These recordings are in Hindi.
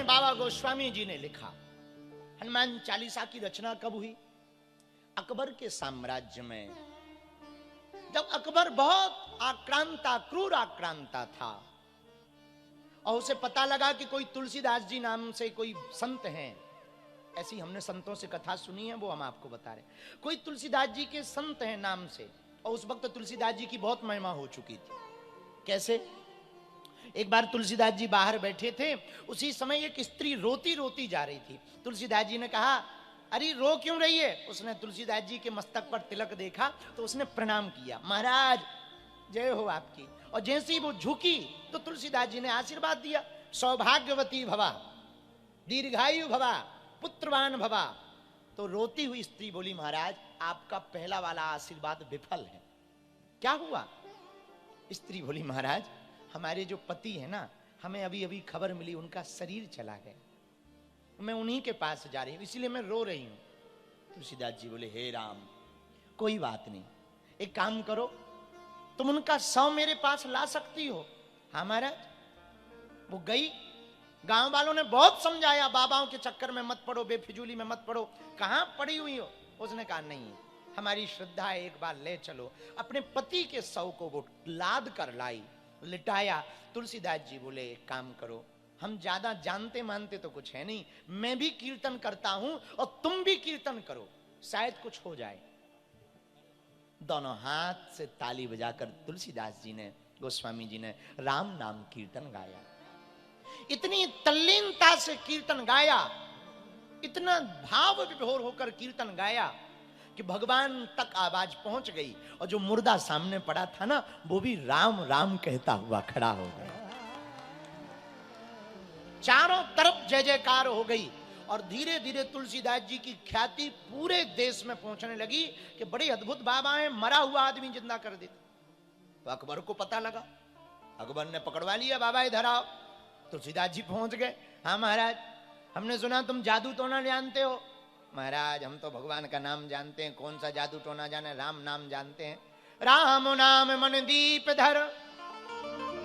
बाबा गोस्वामी जी ने लिखा। हनुमान चालीसा की रचना कब हुई? अकबर के साम्राज्य में, जब अकबर बहुत आक्रांता, क्रूर आक्रांता था और उसे पता लगा कि कोई तुलसीदास जी नाम से कोई संत हैं। ऐसी हमने संतों से कथा सुनी है, वो हम आपको बता रहे। कोई तुलसीदास जी के संत हैं नाम से, और उस वक्त तुलसीदास जी की बहुत महिमा हो चुकी थी। कैसे? एक बार तुलसीदास जी बाहर बैठे थे, उसी समय एक स्त्री रोती रोती जा रही थी। तुलसीदास जी ने कहा, अरे रो क्यों रही है? उसने तुलसीदास जी के मस्तक पर तिलक देखा तो उसने प्रणाम किया, महाराज जय हो आपकी। और जैसे ही वो झुकी तो तुलसीदास जी ने आशीर्वाद दिया, सौभाग्यवती भवा, दीर्घायु भवा, पुत्रवान भवा। तो रोती हुई स्त्री बोली, महाराज आपका पहला वाला आशीर्वाद विफल है। क्या हुआ? स्त्री बोली, महाराज हमारे जो पति है ना, हमें अभी अभी खबर मिली उनका शरीर चला गया, मैं उन्हीं के पास जा रही हूं, इसीलिए मैं रो रही हूं। तुलसीदास जी बोले, हे राम कोई बात नहीं, एक काम करो, तुम उनका शव मेरे पास ला सकती हो? हाँ महाराज। वो गई, गांव वालों ने बहुत समझाया, बाबाओं के चक्कर में मत पड़ो, बेफिजूली में मत पड़ो, कहां पड़ी हुई हो? उसने कहा, नहीं हमारी श्रद्धा है, एक बार ले चलो। अपने पति के शव को वो लाद कर लाई, लिटाया। तुलसीदास जी बोले, एक काम करो, हम ज्यादा जानते मानते तो कुछ है नहीं, मैं भी कीर्तन करता हूं और तुम भी कीर्तन करो, शायद कुछ हो जाए। दोनों हाथ से ताली बजाकर तुलसीदास जी ने, गोस्वामी जी ने राम नाम कीर्तन गाया। इतनी तल्लीनता से कीर्तन गाया, इतना भाव विभोर होकर कीर्तन गाया कि भगवान तक आवाज पहुंच गई, और जो मुर्दा सामने पड़ा था ना, वो भी राम राम कहता हुआ खड़ा हो गया। चारों तरफ जय जयकार हो गई, और धीरे धीरे तुलसीदास जी की ख्याति पूरे देश में पहुंचने लगी कि बड़े अद्भुत बाबा हैं, मरा हुआ आदमी जिंदा कर देते। तो अकबर को पता लगा, अकबर ने पकड़वा लिया, बाबा इधर आओ। तुलसीदास जी पहुंच गए। हाँ महाराज, हमने सुना तुम जादू टोना जानते हो। महाराज हम तो भगवान का नाम जानते हैं, कौन सा जादू टोना जाने, राम नाम जानते हैं। राम नाम मन दीप धर,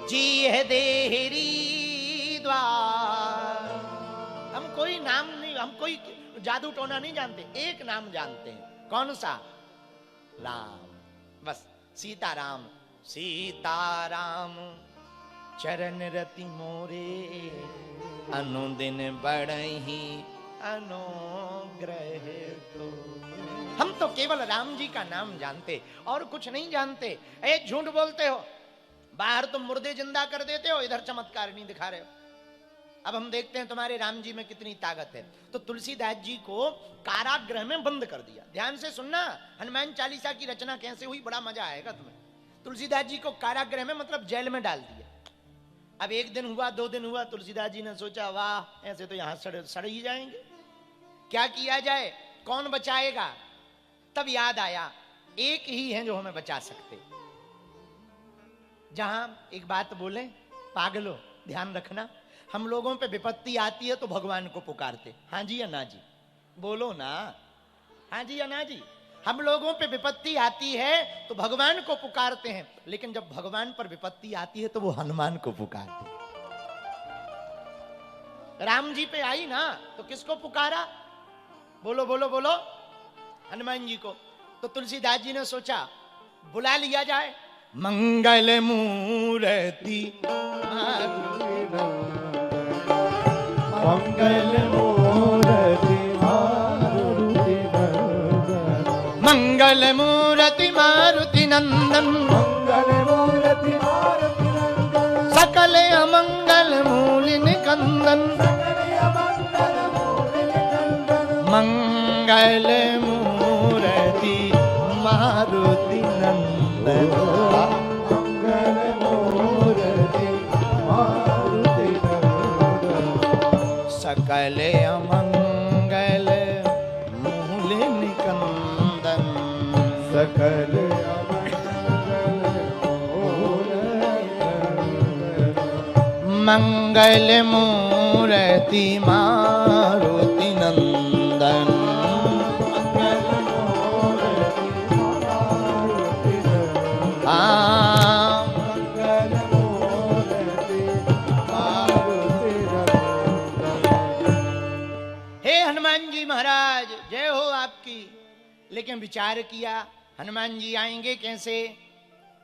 जी है देहरी द्वार। हम कोई नाम नहीं, हम कोई जादू टोना नहीं जानते, एक नाम जानते हैं। कौन सा? राम। बस सीताराम, सीताराम चरण रति मोरे, अनुदिन बढ़ही अनुग्रह तो। हम तो केवल राम जी का नाम जानते और कुछ नहीं जानते। ए झूठ बोलते हो, बाहर तुम मुर्दे जिंदा कर देते हो, इधर चमत्कार नहीं दिखा रहे हो। अब हम देखते हैं तुम्हारे राम जी में कितनी ताकत है। तो तुलसीदास जी को कारागृह में बंद कर दिया। ध्यान से सुनना, हनुमान चालीसा की रचना कैसे हुई, बड़ा मजा आएगा तुम्हें। तुलसीदास जी को कारागृह में मतलब जेल में डाल दिया। अब एक दिन हुआ, 2 दिन हुआ, तुलसीदास जी ने सोचा, वाह ऐसे तो यहां सड़ ही जाएंगे, क्या किया जाए, कौन बचाएगा? तब याद आया, एक ही है जो हमें बचा सकते। जहां एक बात बोले, पागलो ध्यान रखना, हम लोगों पे विपत्ति आती है तो भगवान को पुकारते, हाँ जी या ना जी, बोलो ना, हाँ जी या ना जी। हम लोगों पे विपत्ति आती है तो भगवान को पुकारते हैं, लेकिन जब भगवान पर विपत्ति आती है तो वो हनुमान को पुकारते हैं। राम जी पे आई ना तो किसको पुकारा? बोलो बोलो बोलो, हनुमान जी को। तो तुलसीदास जी ने सोचा बुला लिया जाए। मंगल मूर्ति मंगल मूर्ति मंगल मूर्ति मारुति नंदन, मंगल मूर्ति मारुति नंदन, सकल अमंगल मूल निकंदन, मंगल मूर्ति मारुति नंदन, मंगल मूर्ति मारुति नंदन, सकल अमंगल मूल निकंदन, सकल अमंगल मूल निकंदन, मंगल मूर्ति मारुति नंदन, मंगल मूर्ति मारुति नंदन, मंगल मूर्ति मारुति नंदन। जी महाराज, जय हो आपकी। लेकिन विचार किया हनुमान जी आएंगे कैसे,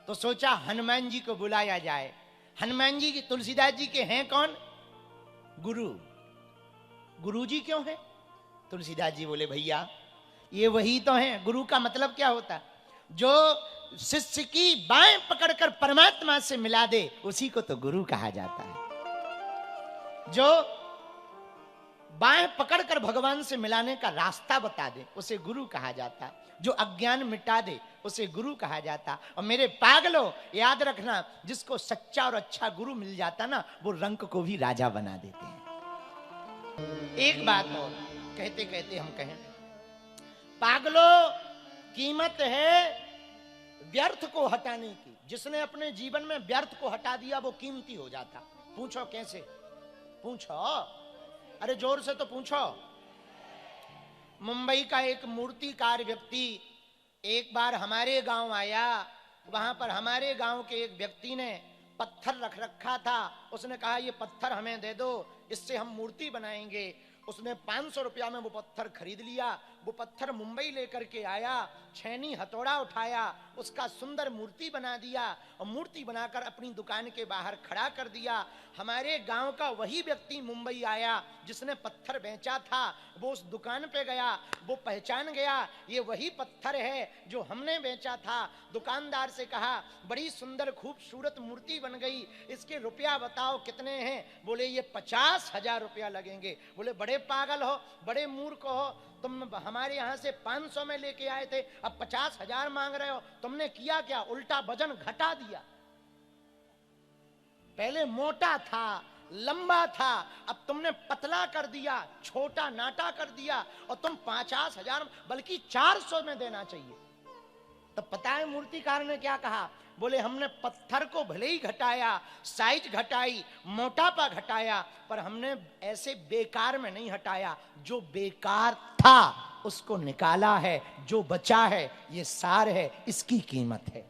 तो सोचा हनुमान जी को बुलाया जाए। हनुमान जी की तुलसीदास जी के हैं कौन? गुरु। गुरु जी क्यों है? तुलसीदास जी बोले भैया ये वही तो हैं। गुरु का मतलब क्या होता है? जो शिष्य की बाएं पकड़कर परमात्मा से मिला दे उसी को तो गुरु कहा जाता है। जो बाएं पकड़कर भगवान से मिलाने का रास्ता बता दे उसे गुरु कहा जाता है। जो अज्ञान मिटा दे उसे गुरु कहा जाता। और मेरे पागलों याद रखना, जिसको सच्चा और अच्छा गुरु मिल जाता ना, वो रंक को भी राजा बना देते हैं। एक बात और कहते कहते हम कहें, पागलों कीमत है व्यर्थ को हटाने की। जिसने अपने जीवन में व्यर्थ को हटा दिया वो कीमती हो जाता। पूछो कैसे? पूछो, अरे जोर से तो पूछो। मुंबई का एक मूर्तिकार व्यक्ति एक बार हमारे गांव आया। वहां पर हमारे गांव के एक व्यक्ति ने पत्थर रख रखा था। उसने कहा ये पत्थर हमें दे दो, इससे हम मूर्ति बनाएंगे। उसने 500 रुपया में वो पत्थर खरीद लिया। वो पत्थर मुंबई लेकर के आया, छेनी हथौड़ा उठाया, उसका सुंदर मूर्ति बना दिया और मूर्ति बनाकर अपनी दुकान के बाहर खड़ा कर दिया। हमारे गांव का वही व्यक्ति मुंबई आया जिसने पत्थर बेचा था। वो उस दुकान पे गया, वो पहचान गया ये वही पत्थर है जो हमने बेचा था। दुकानदार से कहा बड़ी सुंदर खूबसूरत मूर्ति बन गई, इसके रुपया बताओ कितने हैं? बोले ये 50,000 रुपया लगेंगे। बोले बड़े पागल हो, बड़े मूर्ख हो, तुम हमारे यहाँ से 500 में लेके आए थे, अब 50,000 मांग रहे हो। तुमने किया क्या? उल्टा वजन घटा दिया। पहले मोटा था, लंबा था, अब तुमने पतला कर दिया, छोटा नाटा कर दिया और तुम 50,000 बल्कि 400 में देना चाहिए। तो पता है मूर्तिकार ने क्या कहा? बोले हमने पत्थर को भले ही घटाया, साइज घटाई, मोटापा घटाया, पर हमने ऐसे बेकार में नहीं हटाया। जो बेकार था उसको निकाला है, जो बचा है ये सार है, इसकी कीमत है।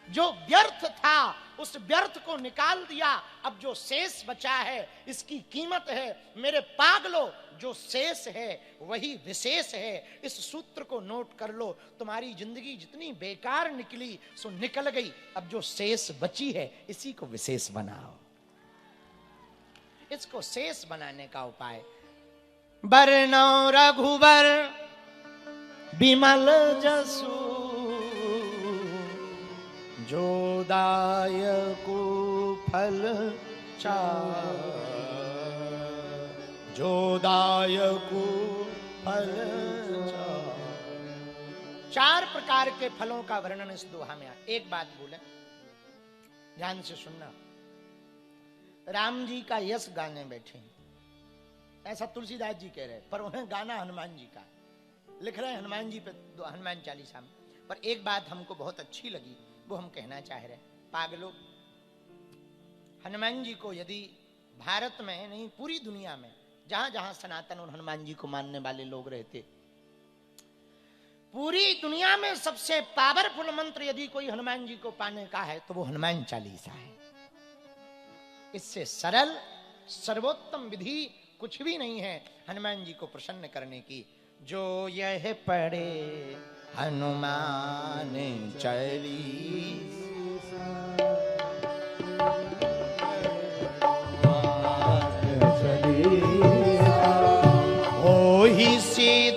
जो व्यर्थ था उस व्यर्थ को निकाल दिया, अब जो शेष बचा है इसकी कीमत है। मेरे पागलों, जो शेष है वही विशेष है। इस सूत्र को नोट कर लो। तुम्हारी जिंदगी जितनी बेकार निकली सो निकल गई, अब जो शेष बची है इसी को विशेष बनाओ। इसको शेष बनाने का उपाय, बरनौ रघुबर बिमल जसु, जो दायकु फल चार, जो दायकु फल चार। 4 प्रकार के फलों का वर्णन इस दोहा में है। एक बात बोले, ध्यान से सुनना। राम जी का यश गाने बैठे, ऐसा तुलसीदास जी कह रहे, पर उन्हें गाना हनुमान जी का लिख रहे हैं, हनुमान जी पे हनुमान चालीसा में। पर एक बात हमको बहुत अच्छी लगी, वो हम कहना चाह रहे हैं। पागलों, हनुमान जी को यदि भारत में नहीं पूरी दुनिया में जहां जहां सनातन और हनुमान जी को मानने वाले लोग रहते, पूरी दुनिया में सबसे पावरफुल मंत्र यदि कोई हनुमान जी को पाने का है तो वो हनुमान चालीसा है। इससे सरल सर्वोत्तम विधि कुछ भी नहीं है हनुमान जी को प्रसन्न करने की। जो यह पढ़े हनुमान चालीसा, हो ही सिद्ध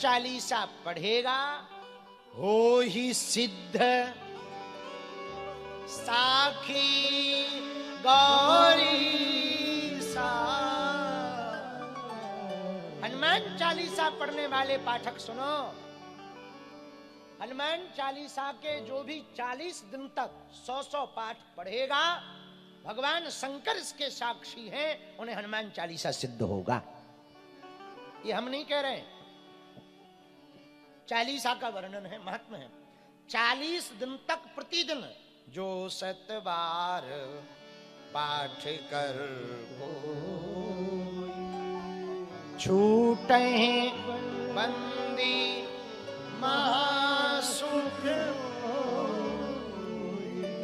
चालीसा पढ़ेगा हो ही सिद्ध साखी गौरी सा। हनुमान चालीसा पढ़ने वाले पाठक सुनो, हनुमान चालीसा के जो भी 40 दिन तक 100 पाठ पढ़ेगा, भगवान शंकर इसके साक्षी हैं, उन्हें हनुमान चालीसा सिद्ध होगा। ये हम नहीं कह रहे हैं, चालीसा का वर्णन है, महात्मा है। 40 दिन तक प्रतिदिन जो 7 बार पाठ कर छूटे बंदी महा